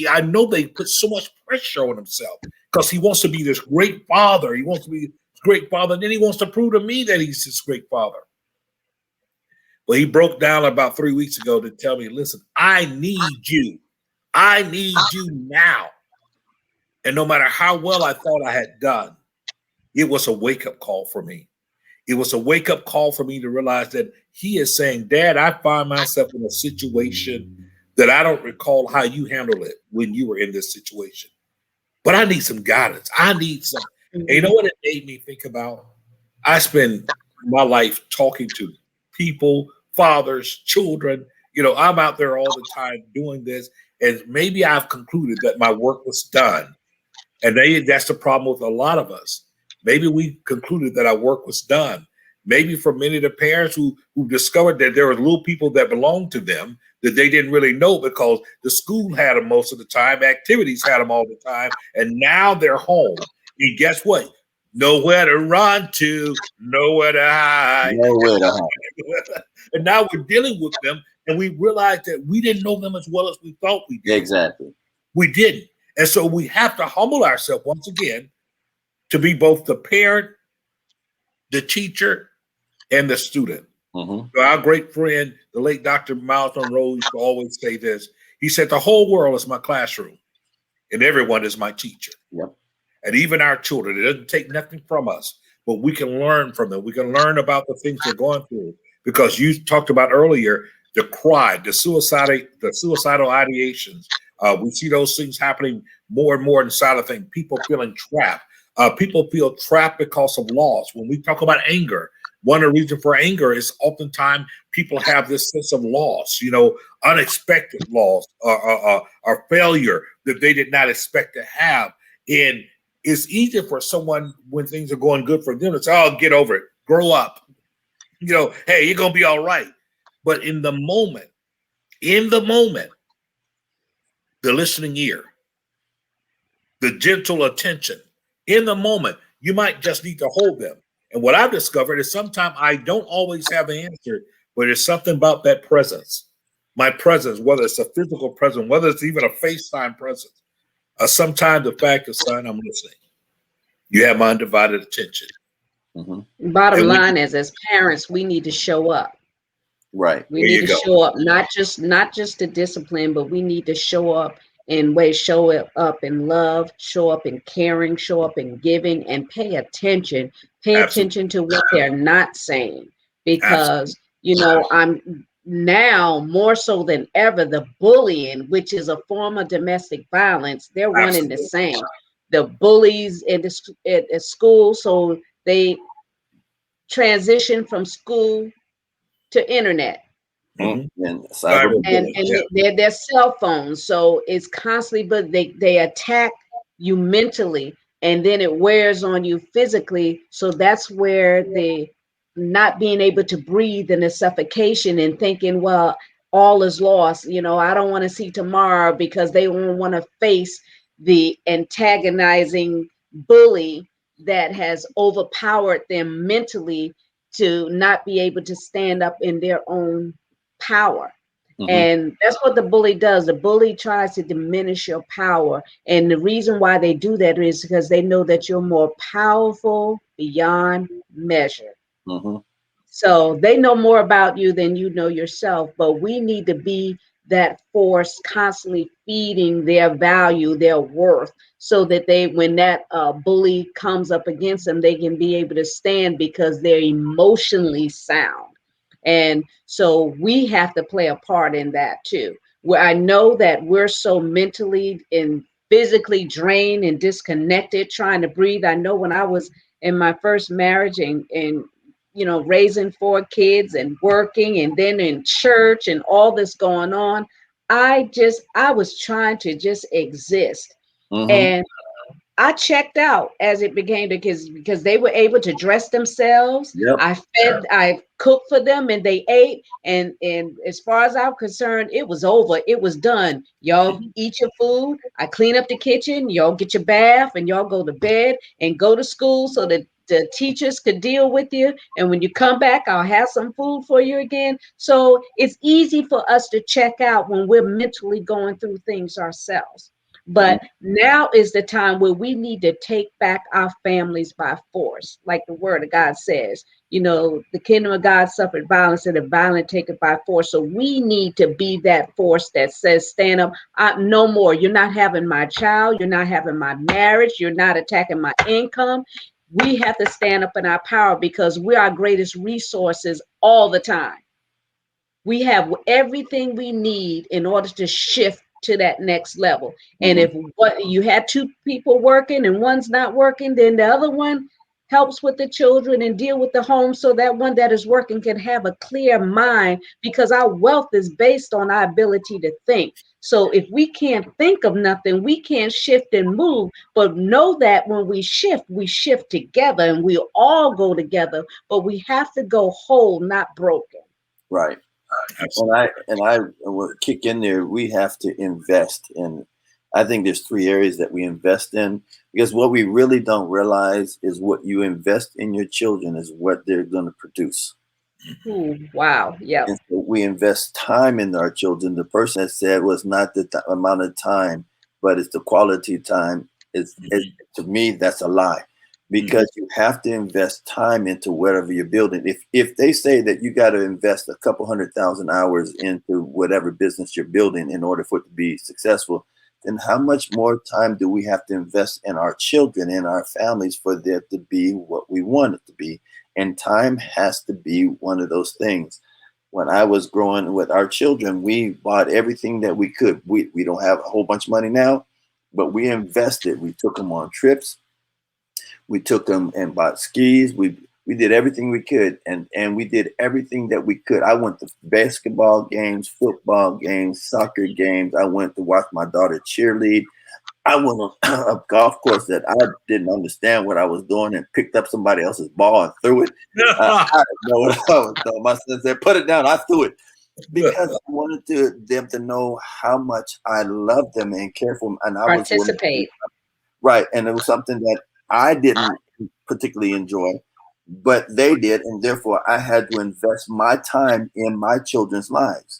I know they put so much pressure on himself because he wants to be this great father. He wants to be this great father. And then he wants to prove to me that he's this great father. Well, he broke down about 3 weeks ago to tell me, listen, I need you. I need you now. And no matter how well I thought I had done, it was a wake-up call for me. It was a wake-up call for me to realize that he is saying, Dad, I find myself in a situation that I don't recall how you handled it when you were in this situation. But I need some guidance. I need some. And you know what it made me think about? I spend my life talking to people, fathers, children. You know, I'm out there all the time doing this. And maybe I've concluded that my work was done. And that's the problem with a lot of us. Maybe we concluded that our work was done. Maybe for many of the parents who discovered that there were little people that belonged to them that they didn't really know because the school had them most of the time, activities had them all the time, and now they're home. And guess what? Nowhere to run to, nowhere to hide. Nowhere to hide. And now we're dealing with them, and we realize that we didn't know them as well as we thought we did. Exactly. We didn't. And so we have to humble ourselves once again to be both the parent, the teacher, and the student. So our great friend, the late Dr. Miles Monroe, used to always say this. He said, the whole world is my classroom, and everyone is my teacher. Yep. And even our children, it doesn't take nothing from us, but we can learn from them. We can learn about the things they're going through. Because you talked about earlier, the cry, the suicidal ideations. We see those things happening more and more inside of things. People feeling trapped. People feel trapped because of loss. When we talk about anger, one of the reasons for anger is oftentimes people have this sense of loss, you know, unexpected loss or failure that they did not expect to have. And it's easier for someone when things are going good for them to say, oh, get over it, grow up. You know, hey, you're going to be all right. But in the moment, the listening ear, the gentle attention, in the moment, you might just need to hold them. And what I've discovered is sometimes I don't always have the answer, but there's something about that presence. My presence, whether it's a physical presence, whether it's even a FaceTime presence. Sometimes the fact is, son, I'm listening. You have my undivided attention. Bottom line is, as parents, we need to show up. Right. We need to show up, not just to discipline, but we need to show up in ways, show up in love, show up in caring, show up in giving, and pay attention. Pay attention to what they're not saying, because you know, I'm now more so than ever, the bullying, which is a form of domestic violence, they're one and the same. The bullies at school, so they transition from school to internet. And their cell phones. So it's constantly, but they attack you mentally, and then it wears on you physically. So that's where the not being able to breathe and the suffocation and thinking, well, all is lost. You know, I don't want to see tomorrow, because they won't want to face the antagonizing bully that has overpowered them mentally to not be able to stand up in their own power. And that's what the bully does. The bully tries to diminish your power. And the reason why they do that is because they know that you're more powerful beyond measure. So they know more about you than you know yourself. But we need to be that force constantly feeding their value, their worth, so that they, when that bully comes up against them, they can be able to stand because they're emotionally sound. And so we have to play a part in that too. Where I know that we're so mentally and physically drained and disconnected trying to breathe. I know when I was in my first marriage and you know, raising 4 kids and working, and then in church and all this going on, I was trying to just exist. And I checked out as it became, because they were able to dress themselves. I cooked for them and they ate. And as far as I'm concerned, it was over. It was done. Y'all eat your food. I clean up the kitchen. Y'all get your bath and y'all go to bed and go to school so that the teachers could deal with you. And when you come back, I'll have some food for you again. So it's easy for us to check out when we're mentally going through things ourselves. But now is the time where we need to take back our families by force, like the word of God says. You know, the kingdom of God suffered violence, and the violent take it by force. So we need to be that force that says, stand up, no more. You're not having my child. You're not having my marriage. You're not attacking my income. We have to stand up in our power because we're our greatest resources all the time. We have everything we need in order to shift to that next level. And if what you had two people working and one's not working, then the other one helps with the children and deal with the home so that one that is working can have a clear mind, because our wealth is based on our ability to think. So if we can't think of nothing, we can't shift and move. But know that when we shift together, and we all go together, but we have to go whole, not broken. Right. Absolutely. And I will kick in there. We have to invest in. I think there's three areas that we invest in, because what we really don't realize is what you invest in your children is what they're going to produce. Ooh, wow. Yeah. And so we invest time in our children. The person that said was not the amount of time, but it's the quality time. To me, that's a lie, because you have to invest time into whatever you're building. If they say that you got to invest a couple 100,000 hours into whatever business you're building in order for it to be successful, then how much more time do we have to invest in our children, in our families, for there to be what we want it to be? And time has to be one of those things. When I was growing with our children, we bought everything that we could. We don't have a whole bunch of money now, but we invested. We took them on trips. We took them and bought skis. We did everything we could, and we did everything that we could. I went to basketball games, football games, soccer games. I went to watch my daughter cheerlead. I went on a golf course that I didn't understand what I was doing and picked up somebody else's ball and threw it. I didn't know what I was doing. My son said, "Put it down." I threw it because I wanted them to know how much I love them and care for them. And I was willing to do Participate. right. And it was something that I didn't particularly enjoy, but they did. And therefore, I had to invest my time in my children's lives.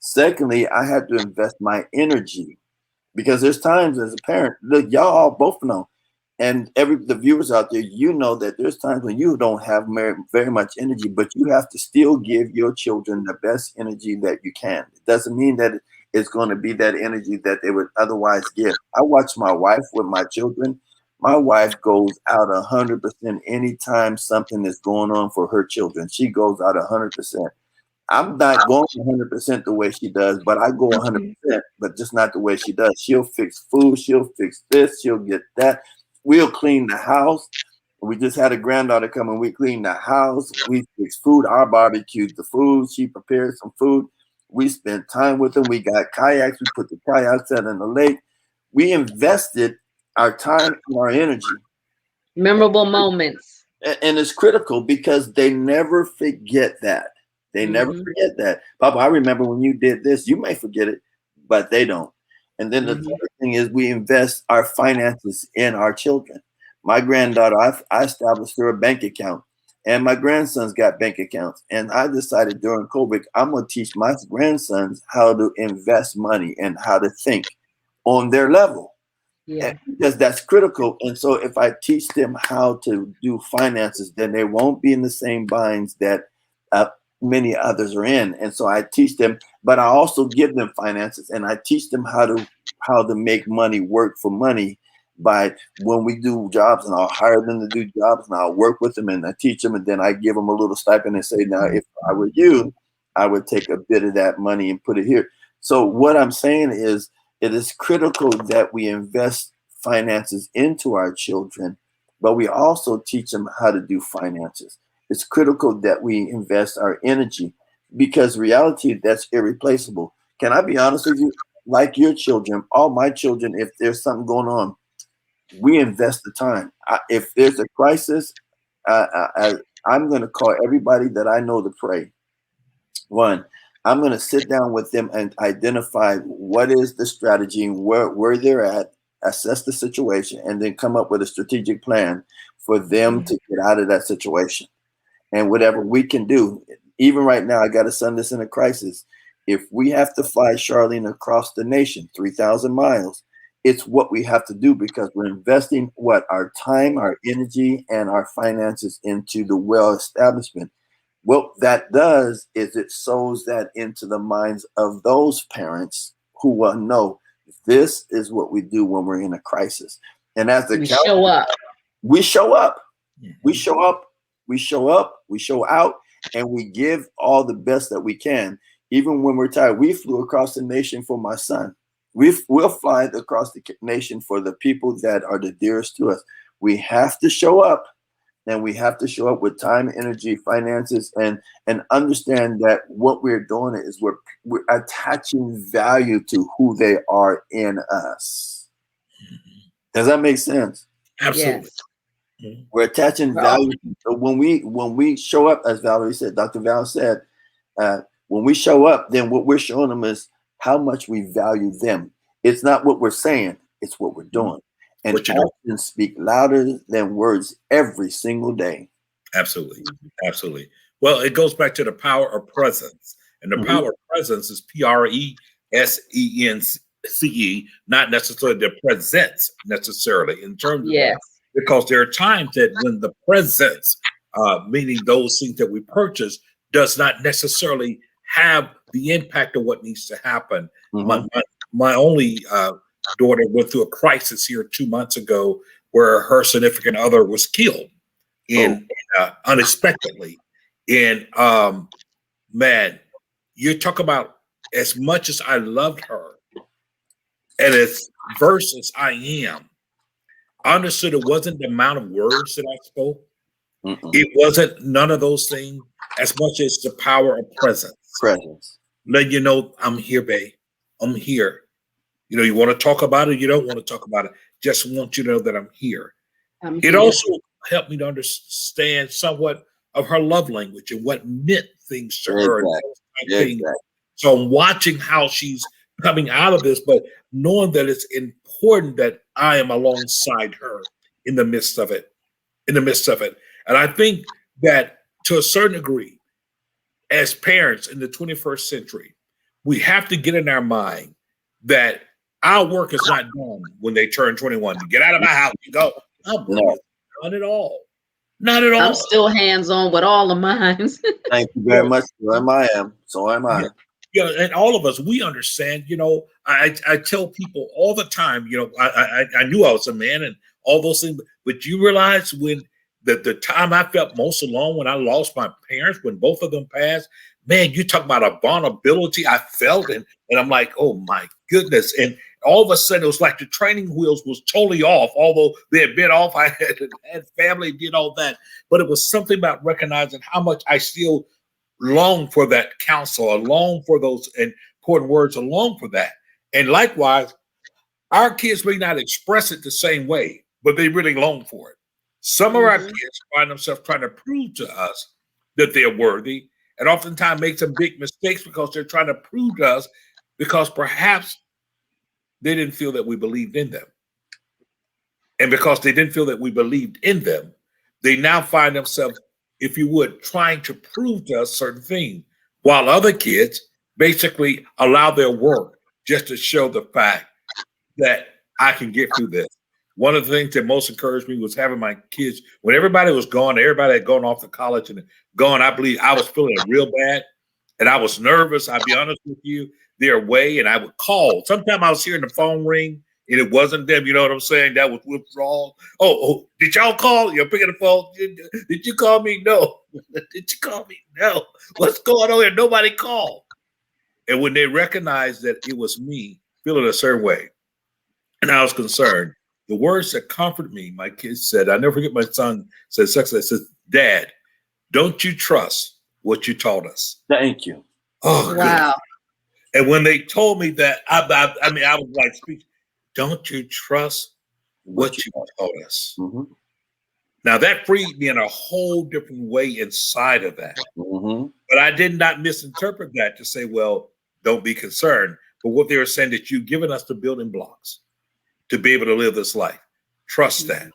Secondly, I had to invest my energy, because there's times as a parent, look, y'all all both know, and the viewers out there, you know that there's times when you don't have very much energy, but you have to still give your children the best energy that you can. It doesn't mean that it's going to be that energy that they would otherwise give. I watch my wife with my children. My wife goes out 100% anytime something is going on for her children. She goes out 100%. I'm not going 100% the way she does, but I go 100%, but just not the way she does. She'll fix food. She'll fix this. She'll get that. We'll clean the house. We just had a granddaughter come and we cleaned the house. We fix food. I barbecued the food. She prepared some food. We spent time with them. We got kayaks. We put the kayaks out in the lake. We invested our time and our energy. Memorable moments. And it's critical because they never forget that. They never forget that. Papa, I remember when you did this. You may forget it, but they don't. And then the third thing is we invest our finances in our children. My granddaughter, I established her a bank account, and my grandsons got bank accounts. And I decided during COVID, I'm going to teach my grandsons how to invest money and how to think on their level. Yeah. Because that's critical. And so if I teach them how to do finances, then they won't be in the same binds that many others are in. And so I teach them, but I also give them finances, and I teach them how to make money work for money by when we do jobs, and I'll hire them to do jobs, and I'll work with them, and I teach them, and then I give them a little stipend and say, now, if I were you, I would take a bit of that money and put it here. So what I'm saying is, it is critical that we invest finances into our children, but we also teach them how to do finances. It's critical that we invest our energy, because reality, that's irreplaceable. Can I be honest with you? Like your children, all my children, if there's something going on, we invest the time. If there's a crisis, I'm going to call everybody that I know to pray. One, I'm going to sit down with them and identify what is the strategy and where they're at, assess the situation, and then come up with a strategic plan for them to get out of that situation. And whatever we can do, even right now, I got a son that's in a crisis. If we have to fly Charlene across the nation, 3,000 miles, it's what we have to do because we're investing our time, our energy, and our finances into the well establishment. What that does is it sows that into the minds of those parents who will know this is what we do when we're in a crisis. And as the show up. We show up. We show up. We show up. We show out, and we give all the best that we can. Even when we're tired, we flew across the nation for my son. We'll fly across the nation for the people that are the dearest to us. We have to show up, and we have to show up with time, energy, finances, and understand that what we're doing is we're attaching value to who they are in us. Does that make sense? Absolutely. Yes. We're attaching value. So when we show up, as Valerie said, Dr. Val said, when we show up, then what we're showing them is how much we value them. It's not what we're saying, it's what we're doing. And actions speak louder than words every single day. Absolutely. Absolutely. Well, it goes back to the power of presence. And the power of presence is PRESENCE, not necessarily the presence necessarily in terms of that. Because there are times that when the presence, meaning those things that we purchase, does not necessarily have the impact of what needs to happen. My only daughter went through a crisis here 2 months ago where her significant other was killed unexpectedly. And man, you talk about as much as I loved her and as versed as I am, I understood it wasn't the amount of words that I spoke. It wasn't none of those things as much as the power of presence. Let you know, I'm here, babe. I'm here. You know, you want to talk about it, you don't want to talk about it. Just want you to know that I'm here. It also helped me to understand somewhat of her love language and what meant things to her. So I'm watching how she's coming out of this, but knowing that it's important that I am alongside her in the midst of it. And I think that to a certain degree, as parents in the 21st century, we have to get in our mind that our work is not done when they turn 21. You get out of my house, you go. Not at all. Not at all. I'm still hands-on with all of mine. Thank you very much. So am I. Yeah, and all of us, we understand, you know, I tell people all the time, you know, I knew I was a man and all those things, but you realize when the time I felt most alone when I lost my parents, when both of them passed, man, you talk about a vulnerability I felt, and I'm like, oh my goodness. And all of a sudden, it was like the training wheels was totally off, although they had been off. I had family, did all that. But it was something about recognizing how much I still long for that counsel, I long for those important words, I long for that. And likewise, our kids may not express it the same way, but they really long for it. Some of our kids find themselves trying to prove to us that they're worthy, and oftentimes make some big mistakes because they're trying to prove to us because perhaps they didn't feel that we believed in them. And because they didn't feel that we believed in them, they now find themselves, if you would, trying to prove to us certain things, while other kids basically allow their work just to show the fact that I can get through this. One of the things that most encouraged me was having my kids, when everybody was gone, everybody had gone off to college and gone, I believe I was feeling it real bad. And I was nervous, I'll be honest with you, their way, and I would call. Sometimes I was hearing the phone ring and it wasn't them, you know what I'm saying? That was withdrawal. Oh, did y'all call? You're picking the phone. Did you call me? No. Did you call me? No. What's going on here? Nobody called. And when they recognized that it was me feeling a certain way, and I was concerned, the words that comforted me, my kids said, I never forget my son said, Dad, don't you trust what you taught us? Thank you. Oh, wow. Good. And when they told me that, I was like, don't you trust what you taught us? Now that freed me in a whole different way inside of that. But I did not misinterpret that to say, well, don't be concerned. But what they were saying, that you've given us the building blocks to be able to live this life. Trust that.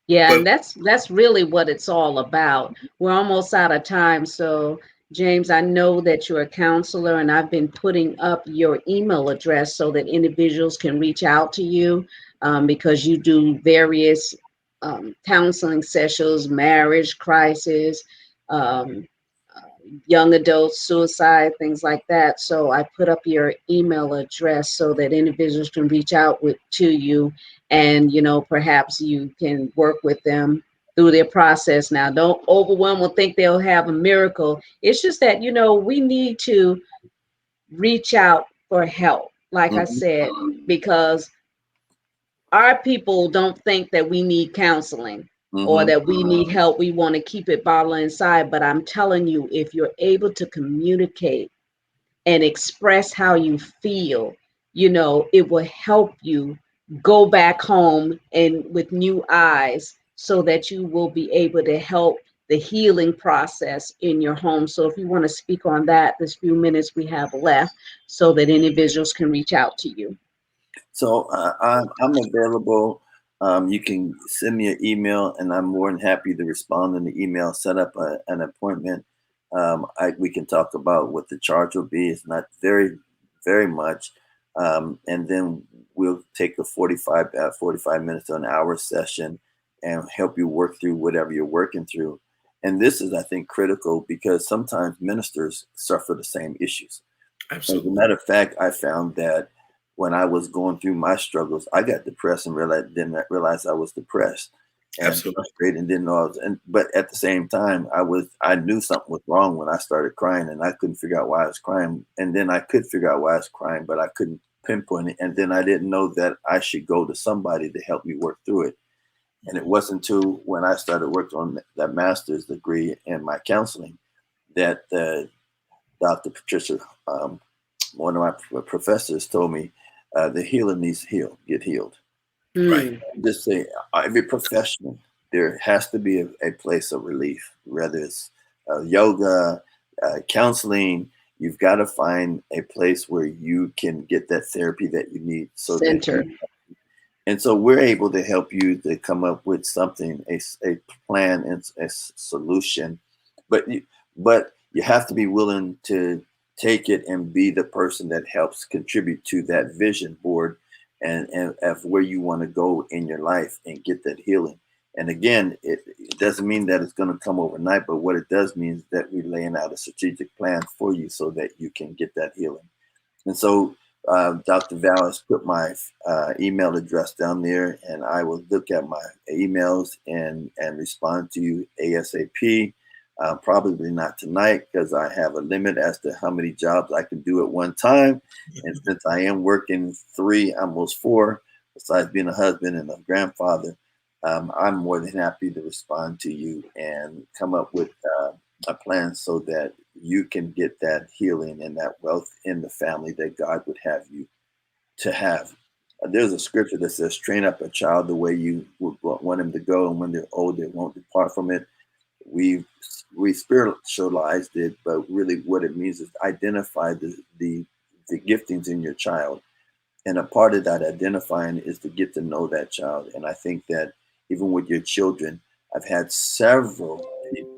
Yeah, But and that's really what it's all about. We're almost out of time, so James, I know that you're a counselor, and I've been putting up your email address so that individuals can reach out to you, because you do various counseling sessions, marriage crisis, um, young adults, suicide, things like that. So I put up your email address so that individuals can reach out to you, and perhaps you can work with them through their process. Now, don't overwhelm or think they'll have a miracle. It's just that we need to reach out for help, like I Mm-hmm. said, because our people don't think that we need counseling or Mm-hmm. that we need help. We want to keep it bottled inside. But I'm telling you, if you're able to communicate and express how you feel, it will help you go back home and with new eyes so that you will be able to help the healing process in your home. So if you want to speak on that, this few minutes we have left, so that individuals can reach out to you. So I'm available. You can send me an email, and I'm more than happy to respond in the email. Set up an appointment. We can talk about what the charge will be. It's not very, very much, and then we'll take a 45 minutes to an hour session and help you work through whatever you're working through. And this is, I think, critical because sometimes ministers suffer the same issues. As a absolutely. matter of fact, I found that when I was going through my struggles, I got depressed and didn't realize I was depressed and Absolutely. frustrated and didn't know I was. But at the same time, I knew something was wrong when I started crying, and I couldn't figure out why I was crying. And then I could figure out why I was crying, but I couldn't pinpoint it. And then I didn't know that I should go to somebody to help me work through it. And it wasn't until when I started working on that master's degree in my counseling that Dr. Patricia, one of my professors, told me the healer needs to get healed. Right. Hmm. Just say every professional, there has to be a place of relief, whether it's yoga, counseling. You've got to find a place where you can get that therapy that you need, so that Center. and so we're able to help you to come up with something, a plan and a solution. But you have to be willing to take it and be the person that helps contribute to that vision board and of where you want to go in your life and get that healing. And again, it doesn't mean that it's going to come overnight, but what it does mean is that we're laying out a strategic plan for you so that you can get that healing. And so Dr. Val has put my email address down there, and I will look at my emails and respond to you ASAP. Probably not tonight because I have a limit as to how many jobs I can do at one time. And since I am working 3, almost 4, besides being a husband and a grandfather, I'm more than happy to respond to you and come up with a plan so that you can get that healing and that wealth in the family that God would have you to have. There's a scripture that says, train up a child the way you would want him to go, and when they're old, they won't depart from it. We spiritualized it, but really what it means is identify the giftings in your child. And a part of that identifying is to get to know that child. And I think that even with your children, I've had several people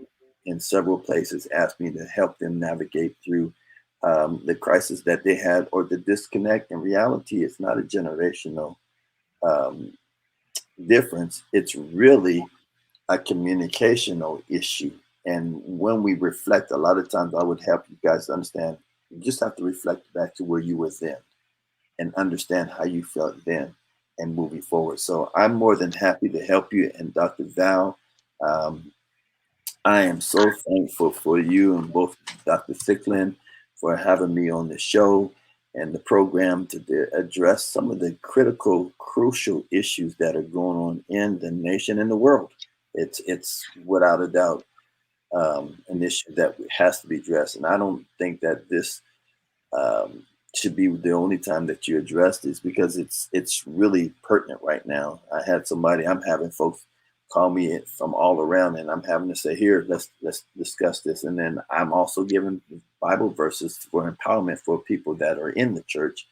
in several places ask me to help them navigate through the crisis that they had or the disconnect. In reality, it's not a generational um, difference. It's really a communicational issue. And when we reflect, a lot of times I would help you guys understand, you just have to reflect back to where you were then and understand how you felt then and moving forward. So I'm more than happy to help you. And Dr. Val, um, I am so thankful for you and both Dr. Thicklin for having me on the show and the program to address some of the critical, crucial issues that are going on in the nation and the world. It's without a doubt an issue that has to be addressed. And I don't think that this um, should be the only time that you address this because it's really pertinent right now. I'm having folks call me from all around, and I'm having to say, here, let's discuss this. And then I'm also giving Bible verses for empowerment for people that are in the church,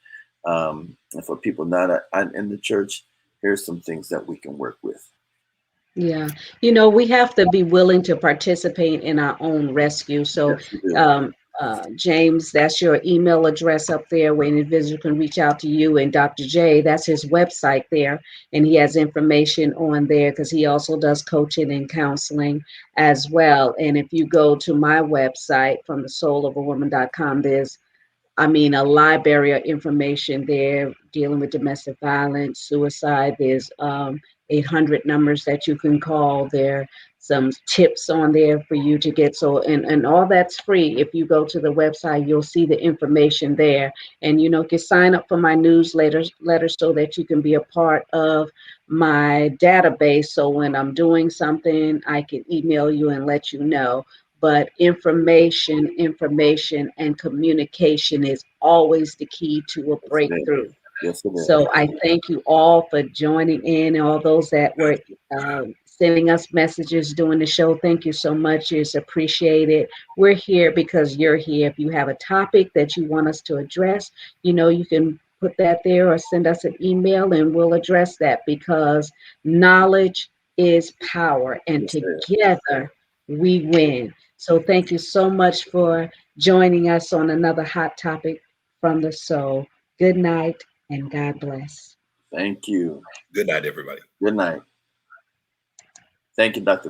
and for people not in the church. Here's some things that we can work with. Yeah, we have to be willing to participate in our own rescue. So, Yes, we do. um, James, that's your email address up there where an individual can reach out to you. And Dr. J, that's his website there. And he has information on there because he also does coaching and counseling as well. And if you go to my website from the soulawoman.com, there's a library of information there dealing with domestic violence, suicide. There's 800 numbers that you can call. There some tips on there for you to get. So, and all that's free. If you go to the website, you'll see the information there. And, you can sign up for my newsletter so that you can be a part of my database. So when I'm doing something, I can email you and let you know. But information, and communication is always the key to a Yes, it is. breakthrough. Yes, it is. So I thank you all for joining in, and all those that were sending us messages during the show. Thank you so much. It's appreciated. We're here because you're here. If you have a topic that you want us to address, you can put that there or send us an email and we'll address that because knowledge is power and Yes, it is. together we win. So thank you so much for joining us on another hot topic from the soul. Good night and God bless. Thank you. Good night, everybody. Good night. Thank you, Dr.